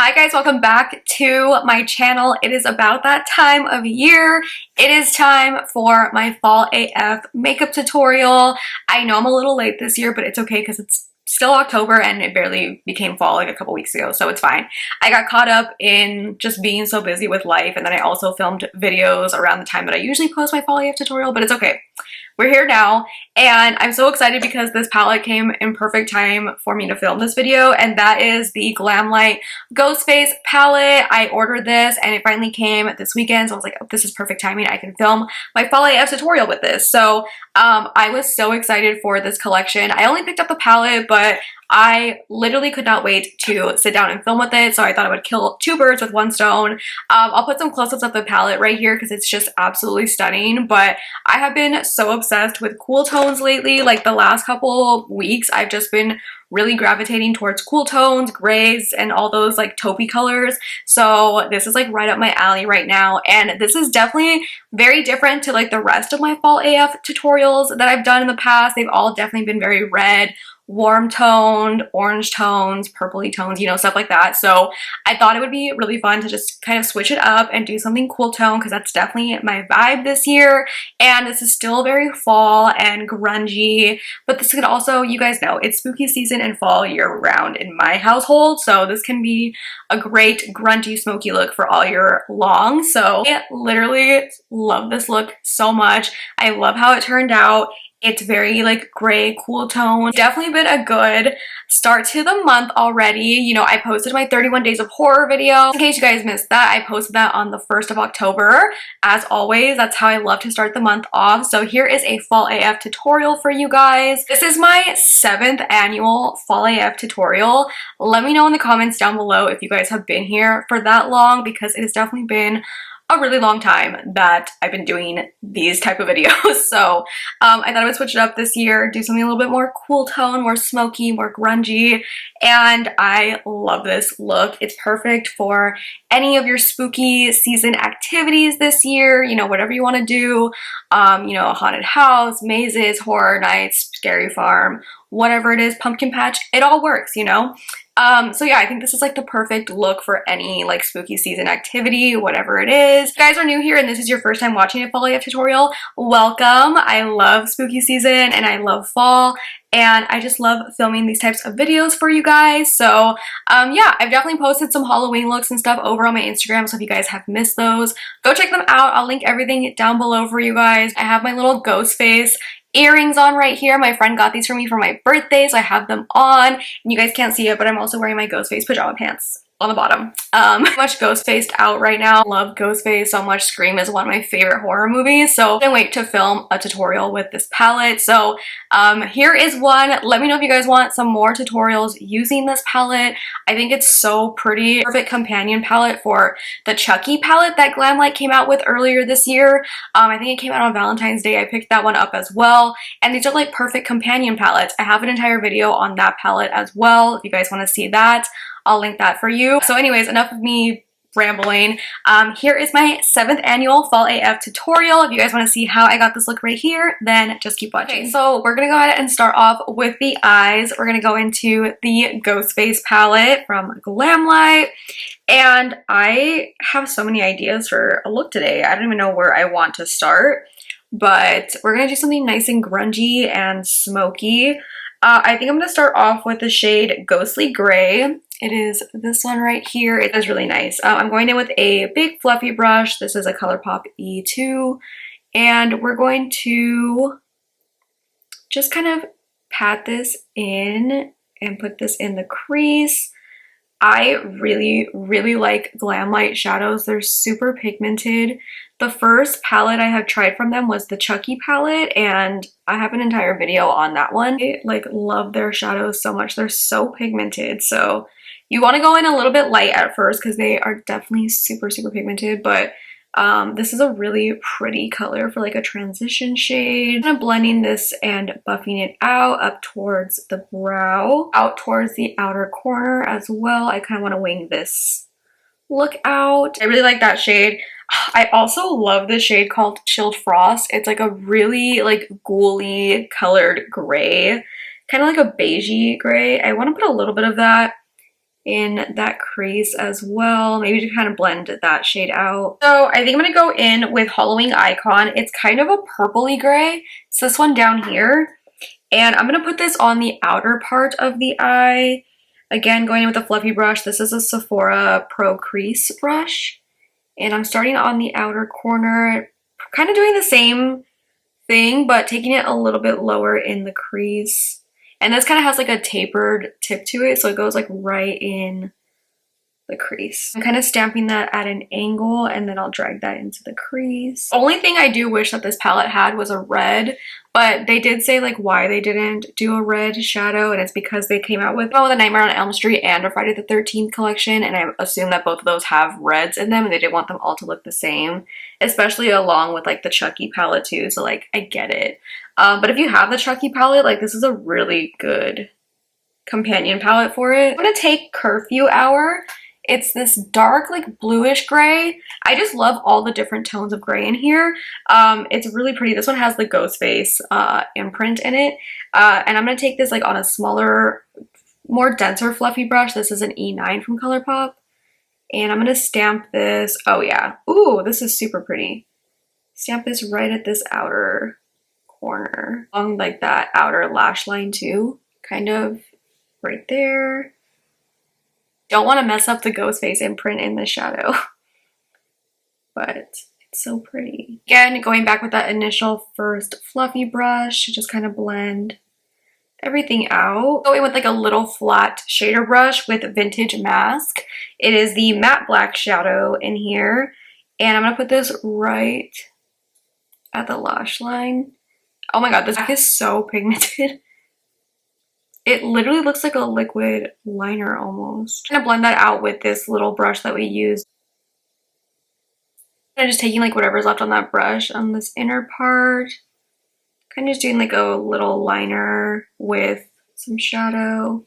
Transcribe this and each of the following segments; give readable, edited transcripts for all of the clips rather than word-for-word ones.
Hi guys, welcome back to my channel. It is about that time of year. It is time for my fall AF makeup tutorial. I know I'm a little late this year, but it's okay because it's still October and it barely became fall like a couple weeks ago, so it's fine. I got caught up in just being so busy with life, and then I also filmed videos around the time that I usually post my fall AF tutorial, but it's okay. We're here now, and I'm so excited because this palette came in perfect time for me to film this video, and that is the Glamlite Ghost Face palette. I ordered this and it finally came this weekend, so I was like, oh, this is perfect timing. I can film my fall AF tutorial with this. So I was so excited for this collection. I only picked up the palette, but I literally could not wait to sit down and film with it, so I thought I would kill two birds with one stone. I'll put some close-ups of the palette right here because it's just absolutely stunning, but I have been so obsessed with cool tones lately. Like the last couple weeks, I've just been really gravitating towards cool tones, grays, and all those like taupey colors. So this is like right up my alley right now, and this is definitely very different to like the rest of my fall AF tutorials that I've done in the past. They've all definitely been very red, warm toned, orange tones, purpley tones, you know, stuff like that. So I thought it would be really fun to just kind of switch it up and do something cool tone because that's definitely my vibe this year. And this is still very fall and grungy, but this could also, you guys know, it's spooky season and fall year round in my household. So this can be a great grungy smoky look for all year long. So I literally love this look so much. I love how it turned out. It's very like gray, cool tone. Definitely been a good start to the month already. You know, I posted my 31 days of horror video. In case you guys missed that, I posted that on the 1st of October. As always, that's how I love to start the month off. So here is a fall AF tutorial for you guys. This is my 7th annual fall AF tutorial. Let me know in the comments down below if you guys have been here for that long, because it has definitely been a really long time that I've been doing these type of videos. So I thought I would switch it up this year, do something a little bit more cool tone, more smoky, more grungy, and I love this look. It's perfect for any of your spooky season activities this year, you know, whatever you want to do, you know, a haunted house, mazes, horror nights, scary farm, whatever it is, pumpkin patch, it all works, you know? So yeah, I think this is like the perfect look for any like spooky season activity, whatever it is. If you guys are new here and this is your first time watching a fall AF tutorial, welcome. I love spooky season and I love fall, and I just love filming these types of videos for you guys. So yeah, I've definitely posted some Halloween looks and stuff over on my Instagram, so if you guys have missed those, go check them out. I'll link everything down below for you guys. I have my little ghost face earrings on right here. My friend got these for me for my birthday, so I have them on, and you guys can't see it, but I'm also wearing my ghost face pajama pants on the bottom. Much ghost faced out right now. Love Ghostface so much. Scream is one of my favorite horror movies, so I can't wait to film a tutorial with this palette. So here is one. Let me know if you guys want some more tutorials using this palette. I think it's so pretty. Perfect companion palette for the Chucky palette that Glamlite came out with earlier this year. I think it came out on Valentine's Day. I picked that one up as well, and these are like perfect companion palettes. I have an entire video on that palette as well if you guys want to see that. I'll link that for you. So anyways, enough of me rambling. Here is my 7th annual fall AF tutorial. If you guys want to see how I got this look right here, then just keep watching. Okay, so we're gonna go ahead and start off with the eyes. We're gonna go into the Ghost Face palette from Glamlite, and I have so many ideas for a look today. I don't even know where I want to start, but we're gonna do something nice and grungy and smoky. I think I'm gonna start off with the shade Ghostly Gray. It is this one right here. It is really nice. I'm going in with a big fluffy brush. This is a ColourPop E2. And we're going to just kind of pat this in and put this in the crease. I really, really like Glamlite shadows. They're super pigmented. The first palette I have tried from them was the Chucky palette, and I have an entire video on that one. I like love their shadows so much. They're so pigmented. So you want to go in a little bit light at first because they are definitely super, super pigmented, but this is a really pretty color for like a transition shade. I'm kind of blending this and buffing it out up towards the brow, out towards the outer corner as well. I kind of want to wing this look out. I really like that shade. I also love this shade called Chilled Frost. It's like a really like ghouly colored gray, kind of like a beigey gray. I want to put a little bit of that in that crease as well, maybe to kind of blend that shade out. So I think I'm gonna go in with Halloween Icon. It's kind of a purpley gray. It's this one down here. And I'm gonna put this on the outer part of the eye. Again, going in with a fluffy brush. This is a Sephora Pro Crease brush. And I'm starting on the outer corner, kind of doing the same thing, but taking it a little bit lower in the crease. And this kind of has like a tapered tip to it, so it goes like right in the crease. I'm kind of stamping that at an angle, and then I'll drag that into the crease. The only thing I do wish that this palette had was a red, but they did say like why they didn't do a red shadow, and it's because they came out with a Nightmare on Elm Street and a Friday the 13th collection, and I assume that both of those have reds in them, and they didn't want them all to look the same, especially along with like the Chucky palette too, so like I get it. But if you have the Chucky palette, like this is a really good companion palette for it. I'm gonna take Curfew Hour. It's this dark, like bluish gray. I just love all the different tones of gray in here. It's really pretty. This one has the ghost face imprint in it. And I'm gonna take this like on a smaller, more denser fluffy brush. This is an E9 from ColourPop. And I'm gonna stamp this. Oh yeah. Ooh, this is super pretty. Stamp this right at this outer corner. Along like that outer lash line too. Kind of right there. Don't want to mess up the ghost face imprint in the shadow, but it's so pretty. Again, going back with that initial first fluffy brush to just kind of blend everything out. Going with like a little flat shader brush with Vintage Mask. It is the matte black shadow in here, and I'm gonna put this right at the lash line. Oh my god, this is so pigmented. It literally looks like a liquid liner almost. I'm gonna blend that out with this little brush that we used. I'm just taking like whatever's left on that brush on this inner part. Kind of just doing like a little liner with some shadow,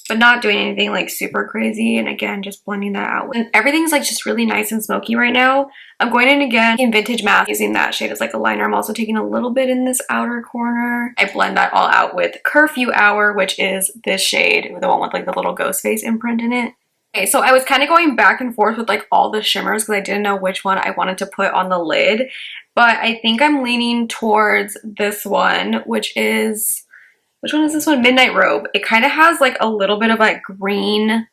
but not doing anything like super crazy. And again, just blending that out. And everything's like just really nice and smoky right now. I'm going in again in Vintage Mask, using that shade as like a liner. I'm also taking a little bit in this outer corner. I blend that all out with Curfew Hour, which is this shade, the one with like the little ghost face imprint in it. Okay, so I was kind of going back and forth with like all the shimmers because I didn't know which one I wanted to put on the lid. But I think I'm leaning towards this one, which is... Which one is this one? Midnight Robe. It kind of has like a little bit of like green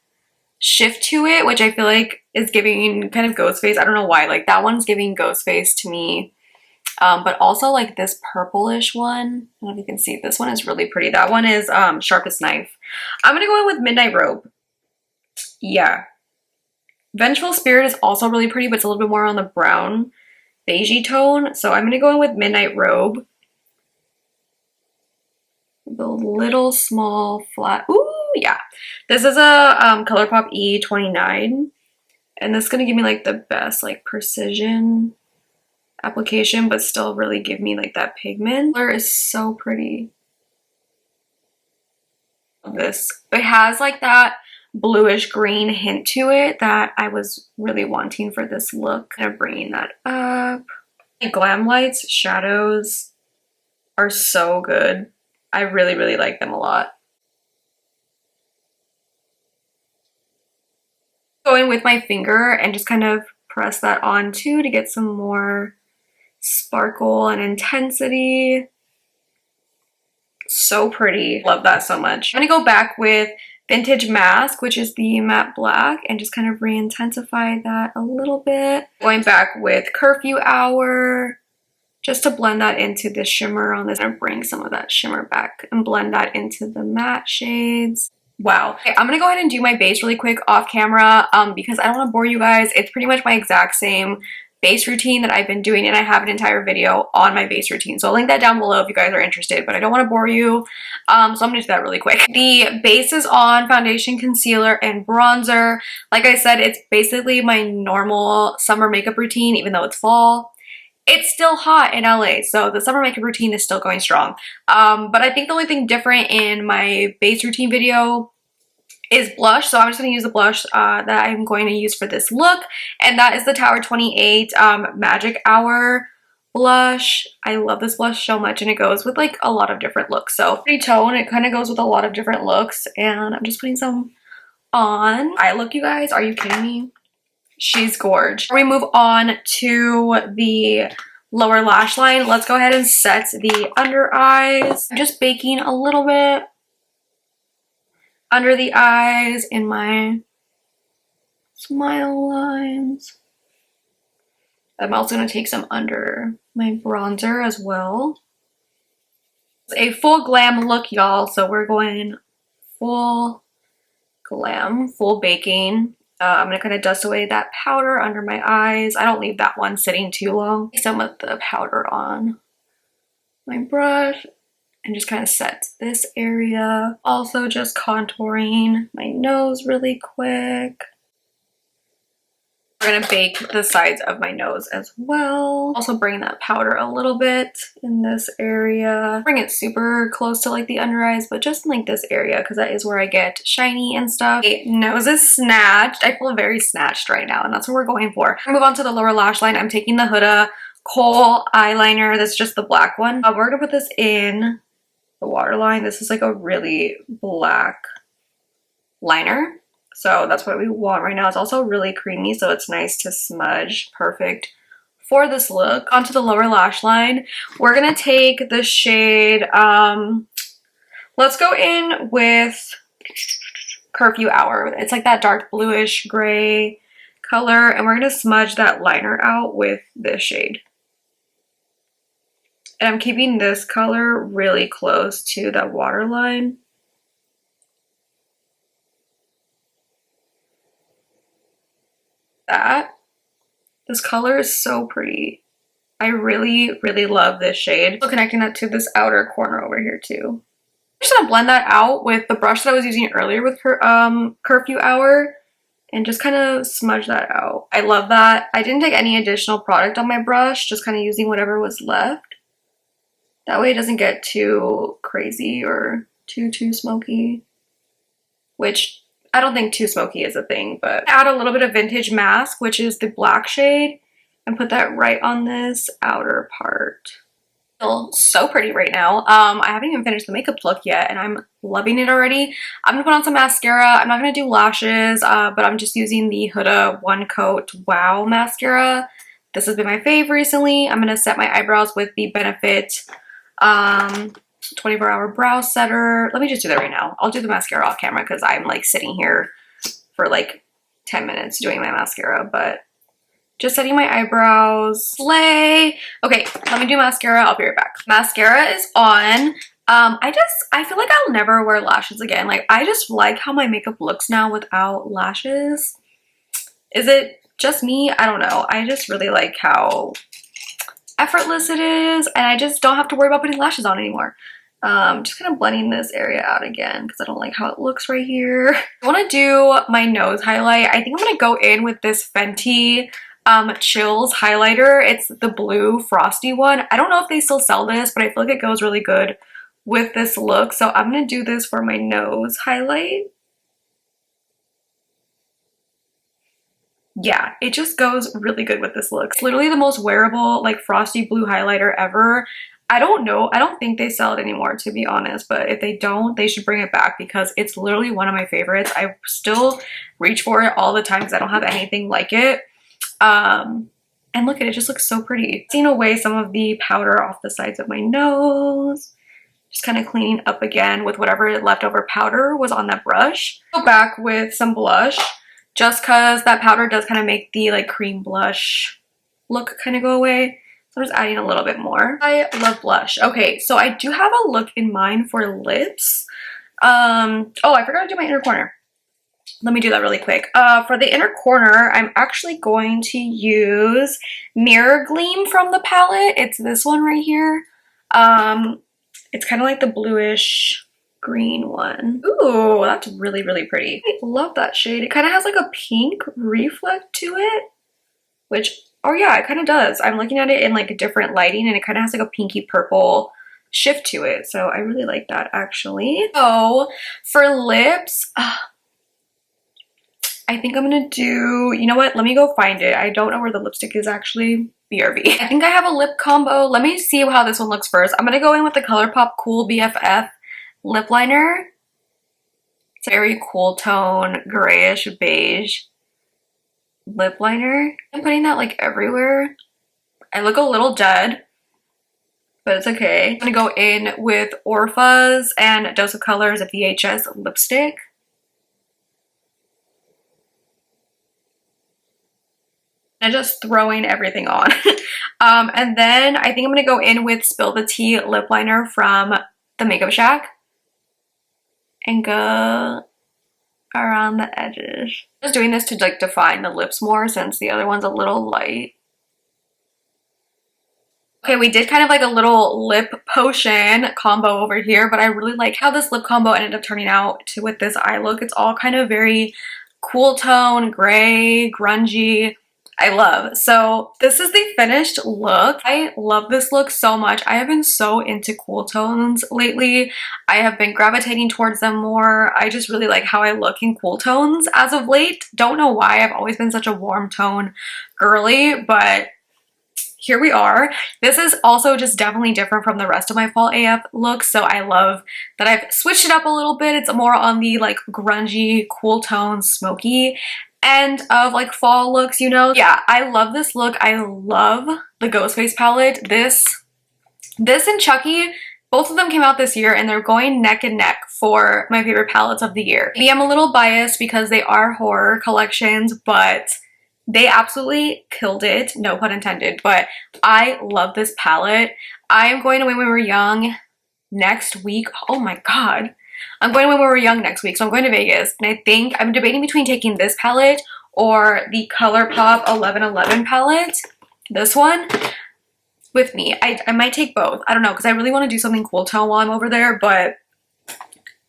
shift to it, which I feel like is giving kind of ghost face. I don't know why. Like that one's giving ghost face to me. But also like this purplish one. I don't know if you can see. This one is really pretty. That one is Sharpest Knife. I'm going to go in with Midnight Robe. Yeah. Vengeful Spirit is also really pretty, but it's a little bit more on the brown beigey tone. So I'm going to go in with Midnight Robe. The little small flat. Ooh, yeah. This is a ColourPop E29. And this is going to give me like the best like precision application, but still really give me like that pigment. The color is so pretty. This. It has like that bluish green hint to it that I was really wanting for this look. Kind of bringing that up. Glamlite's shadows are so good. I really, really like them a lot. Going with my finger and just kind of press that on too to get some more sparkle and intensity. So pretty. Love that so much. I'm gonna go back with Vintage Mask, which is the matte black, and just kind of re-intensify that a little bit. Going back with Curfew Hour, just to blend that into the shimmer on this. I'm gonna bring some of that shimmer back and blend that into the matte shades. Wow. Okay, I'm gonna go ahead and do my base really quick off camera because I don't want to bore you guys. It's pretty much my exact same base routine that I've been doing, and I have an entire video on my base routine. So I'll link that down below if you guys are interested, but I don't want to bore you. So I'm gonna do that really quick. The base is on foundation, concealer, and bronzer. Like I said, it's basically my normal summer makeup routine, even though it's fall. It's still hot in LA, so the summer makeup routine is still going strong. But I think the only thing different in my base routine video is blush. So I'm just going to use the blush that I'm going to use for this look. And that is the Tower 28 Magic Hour blush. I love this blush so much, and it goes with like a lot of different looks. So pretty tone, it kind of goes with a lot of different looks. And I'm just putting some on. Eye look, you guys. Are you kidding me? She's gorgeous. Before we move on to the lower lash line, let's go ahead and set the under eyes. I'm just baking a little bit under the eyes in my smile lines. I'm also going to take some under my bronzer as well. It's a full glam look, y'all, so we're going full glam, full baking. I'm going to kind of dust away that powder under my eyes. I don't leave that one sitting too long. Some of the powder on my brush and just kind of set this area. Also just contouring my nose really quick. We're gonna bake the sides of my nose as well. Also bring that powder a little bit in this area. Bring it super close to like the under eyes, but just in like this area because that is where I get shiny and stuff. Okay, nose is snatched. I feel very snatched right now and that's what we're going for. Move on to the lower lash line. I'm taking the Huda Kohl eyeliner. This is just the black one. We're gonna put this in the waterline. This is like a really black liner. So that's what we want right now. It's also really creamy, so it's nice to smudge. Perfect for this look. Onto the lower lash line, we're gonna take the shade, let's go in with Curfew Hour. It's like that dark bluish gray color, and we're gonna smudge that liner out with this shade. And I'm keeping this color really close to that waterline. That. This color is so pretty. I really, really love this shade. So connecting that to this outer corner over here too. I'm just gonna blend that out with the brush that I was using earlier with Curfew Hour and just kind of smudge that out. I love that. I didn't take any additional product on my brush, just kind of using whatever was left. That way it doesn't get too crazy or too smoky, which I don't think too smoky is a thing, but add a little bit of Vintage Mask, which is the black shade, and put that right on this outer part. Feel so pretty right now. I haven't even finished the makeup look yet, and I'm loving it already. I'm gonna put on some mascara. I'm not gonna do lashes, but I'm just using the Huda One Coat Wow mascara. This has been my fave recently. I'm gonna set my eyebrows with the Benefit 24-hour brow setter. Let me just do that right now. I'll do the mascara off camera because I'm like sitting here for like 10 minutes doing my mascara, but just setting my eyebrows. Slay. Okay, let me do mascara. I'll be right back. Mascara is on. I feel like I'll never wear lashes again. Like, I just like how my makeup looks now without lashes. Is it just me? I don't know. I just really like how effortless it is, and I just don't have to worry about putting lashes on anymore. Just kind of blending this area out again because I don't like how it looks right here. I want to do my nose highlight. I think I'm going to go in with this Fenty Chills highlighter. It's the blue frosty one. I don't know if they still sell this, but I feel like it goes really good with this look. So I'm going to do this for my nose highlight. Yeah, it just goes really good with this look. It's literally the most wearable, like, frosty blue highlighter ever. I don't know. I don't think they sell it anymore, to be honest. But if they don't, they should bring it back because it's literally one of my favorites. I still reach for it all the time because I don't have anything like it. And look at it. It just looks so pretty. Taking away some of the powder off the sides of my nose. Just kind of cleaning up again with whatever leftover powder was on that brush. Go back with some blush. Just because that powder does kind of make the like cream blush look kind of go away. So I'm just adding a little bit more. I love blush. Okay, so I do have a look in mind for lips. Oh, I forgot to do my inner corner. Let me do that really quick. For the inner corner, I'm actually going to use Mirror Gleam from the palette. It's this one right here. It's kind of like the bluish green one. Ooh, that's really, really pretty. I love that shade. It kind of has like a pink reflect to it, which, oh yeah, it kind of does. I'm looking at it in like a different lighting and it kind of has like a pinky purple shift to it. So I really like that actually. So for lips, I think I'm gonna do, you know what? Let me go find it. I don't know where the lipstick is actually. BRB. I think I have a lip combo. Let me see how this one looks first. I'm gonna go in with the ColourPop Cool BFF lip liner. It's a very cool tone, grayish beige lip liner. I'm putting that like everywhere. I look a little dead, but it's okay. I'm gonna go in with Ourfa's and Dose of Colors VHS lipstick. And just throwing everything on. And then I think I'm gonna go in with Spill the Tea lip liner from the Makeup Shack and go around the edges. Just doing this to like define the lips more since the other one's a little light. Okay, we did kind of like a little lip potion combo over here, but I really like how this lip combo ended up turning out with this eye look. It's all kind of very cool tone, gray, grungy. I love. So this is the finished look. I love this look so much. I have been so into cool tones lately. I have been gravitating towards them more. I just really like how I look in cool tones as of late. Don't know why. I've always been such a warm tone girly, but here we are. This is also just definitely different from the rest of my fall AF looks, so I love that I've switched it up a little bit. It's more on the like grungy, cool tone, smoky end of like fall looks, you know? Yeah, I love this look. I love the Ghostface palette. This and Chucky, both of them came out this year and they're going neck and neck for my favorite palettes of the year. Maybe I'm a little biased because they are horror collections, but they absolutely killed it, no pun intended, but I love this palette. I am going to When We Were Young next week. Oh my god. I'm going to When We Were Young next week, so I'm going to Vegas, and I think I'm debating between taking this palette or the ColourPop 1111 palette, this one, with me. I might take both. I don't know, because I really want to do something cool tone while I'm over there, but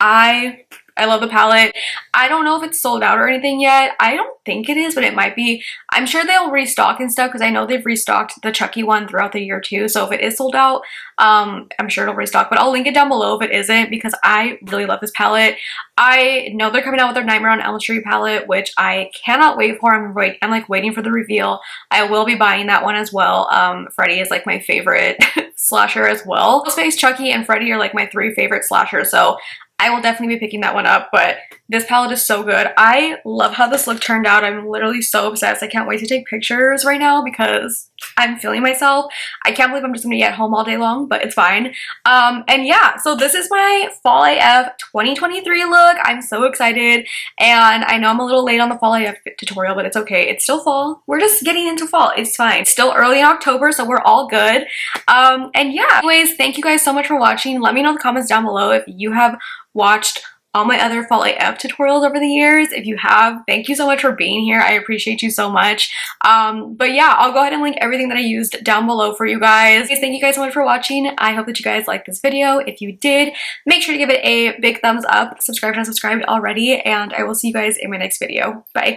I love the palette. I don't know if it's sold out or anything yet. I don't think it is, but it might be. I'm sure they'll restock and stuff because I know they've restocked the Chucky one throughout the year too. So if it is sold out, I'm sure it'll restock, but I'll link it down below if it isn't because I really love this palette. I know they're coming out with their Nightmare on Elm Street palette, which I cannot wait for. I'm like waiting for the reveal. I will be buying that one as well. Freddy is like my favorite slasher as well. Ghostface, Chucky, and Freddy are like my 3 favorite slashers, so I will definitely be picking that one up, but this palette is so good. I love how this look turned out. I'm literally so obsessed. I can't wait to take pictures right now because I'm feeling myself. I can't believe I'm just gonna be at home all day long, but it's fine. And yeah, so this is my Fall AF 2023 look. I'm so excited, and I know I'm a little late on the Fall AF tutorial, but it's okay. It's still fall. We're just getting into fall. It's fine. It's still early in October, so we're all good. And yeah, anyways, thank you guys so much for watching. Let me know in the comments down below if you have watched all my other Fall AF tutorials over the years. If you have, thank you so much for being here. I appreciate you so much. But yeah, I'll go ahead and link everything that I used down below for you guys. Thank you guys so much for watching. I hope that you guys liked this video. If you did, make sure to give it a big thumbs up. Subscribe if not subscribed already, and I will see you guys in my next video. Bye.